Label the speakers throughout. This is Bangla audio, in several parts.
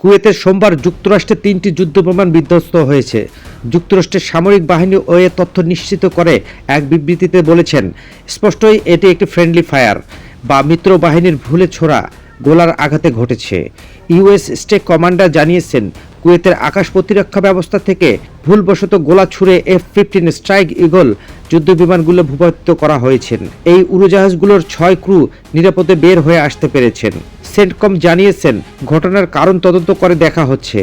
Speaker 1: কুয়েতে সোমবার যুক্তরাষ্ট্রের 3টি যুদ্ধবিমান বিধ্বস্ত হয়েছে। যুক্তরাষ্ট্রের সামরিক বাহিনী এ তথ্য নিশ্চিত করে এক বিবৃতিতে বলেছেন, স্পষ্টই এটি একটি ফ্রেন্ডলি ফায়ার বা মিত্র বাহিনীর ভুলে ছোড়া গোলার আঘাতে ঘটেছে। ইউএস স্টেট কমান্ডার জানিয়েছেন, কুয়েতের আকাশ প্রতিরক্ষা ব্যবস্থা থেকে ভুলবশত গোলা ছুড়ে F-15 স্ট্রাইক ঈগল যুদ্ধবিমানগুলো ভূপাতিত করা হয়েছে। এই উড়োজাহাজগুলোর 6 ক্রু নিরাপদে বের হয়ে আসতে পেরেছেন। সেন্টকম জানিয়েছেন, ঘটনার কারণ তদন্ত করে দেখা হচ্ছে।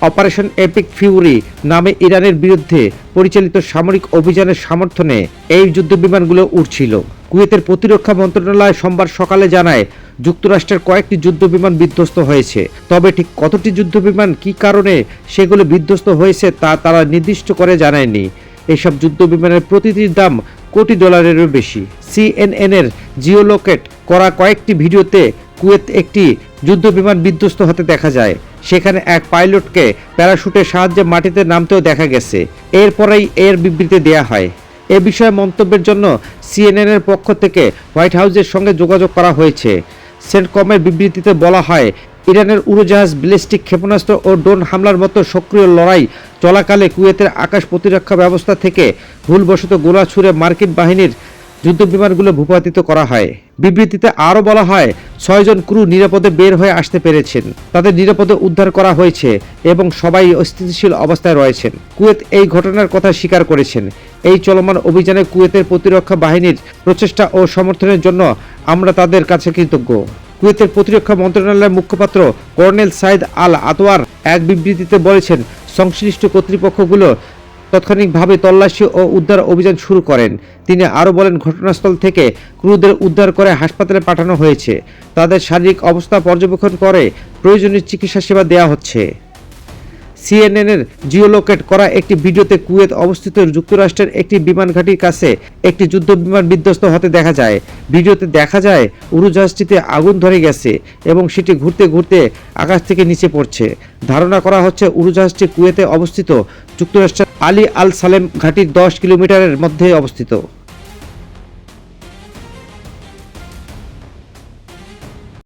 Speaker 1: অপারেশন এপিক ফিউরি নামে ইরানের বিরুদ্ধে পরিচালিত সামরিক অভিযানের সমর্থনে এই যুদ্ধবিমানগুলো উড়ছিল। কুয়েতের প্রতিরক্ষা মন্ত্রণালয় সোমবার সকালে জানায়, যুক্তরাষ্ট্রের কয়েকটি যুদ্ধবিমান বিধ্বস্ত হয়েছে, তবে ঠিক কতটি যুদ্ধবিমান কী কারণে সেগুলো বিধ্বস্ত হয়েছে তা তারা নির্দিষ্ট করে জানায়নি। এসব যুদ্ধবিমানের প্রতিটির দাম কোটি ডলারেরও বেশি। সিএনএনের জিওলোকেট করা কয়েকটি ভিডিওতে কুয়েত একটি যুদ্ধবিমান বিধ্বস্ত হতে দেখা যায়। সেখানে এক পাইলটকে প্যারাশুটের সাহায্যে মাটিতে নামতেও দেখা গেছে। এরপরেই এর বিবৃতি দেয়া হয়। এ বিষয়ে মন্তব্যের জন্য সিএনএনের পক্ষ থেকে হোয়াইট হাউসের সঙ্গে যোগাযোগ করা হয়েছে। সেন্টকমের বিবৃতিতে বলা হয়, ইরানের উড়োজাহাজ, ব্যালিস্টিক ক্ষেপণাস্ত্র ও ড্রোন হামলার মতো সক্রিয় লড়াই চলাকালে কুয়েতের আকাশ প্রতিরক্ষা ব্যবস্থা থেকে ভুলবশত গোলা ছুড়ে মার্কিন বাহিনীর যুদ্ধবিমানগুলো ভূপাতিত করা হয়। বিবৃতিতে আরও বলা হয়, 6 জন ক্রু নিরাপদে বের হয়ে আসতে পেরেছেন, তাদের নিরাপদে উদ্ধার করা হয়েছে এবং সবাই স্থিতিশীল অবস্থায় রয়েছেন। কুয়েত এই ঘটনার কথা স্বীকার করেছেন। এই চলমান অভিযানে কুয়েতের প্রতিরক্ষা বাহিনীর প্রচেষ্টা ও সমর্থনের জন্য আমরা তাদের কাছে কৃতজ্ঞ। কুয়েতের প্রতিরক্ষা মন্ত্রণালয়ের মুখপাত্র কর্নেল সাইদ আল আতওয়ার এক বিবৃতিতে বলেছেন, সংশ্লিষ্ট কর্তৃপক্ষগুলো তাৎক্ষণিকভাবে তল্লাশি ও উদ্ধার অভিযান শুরু করেন। তিনি আরও বলেন, ঘটনাস্থল থেকে ক্রুদের উদ্ধার করে হাসপাতালে পাঠানো হয়েছে। তাদের শারীরিক অবস্থা পর্যবেক্ষণ করে প্রয়োজনীয় চিকিৎসা সেবা দেওয়া হচ্ছে। সিএনএনের জিওলোকেট করা একটি ভিডিওতে কুয়েত অবস্থিত যুক্তরাষ্ট্রের একটি বিমান ঘাঁটির কাছে একটি যুদ্ধবিমান বিধ্বস্ত হতে দেখা যায়। ভিডিওতে দেখা যায়, উড়োজাহাজটিতে আগুন ধরে গেছে এবং সেটি ঘুরতে ঘুরতে আকাশ থেকে নিচে পড়ছে। ধারণা করা হচ্ছে, উড়োজাহাজটি কুয়েতে অবস্থিত যুক্তরাষ্ট্রের আলী আল সালেম ঘাঁটির 10 কিলোমিটারের মধ্যে অবস্থিত।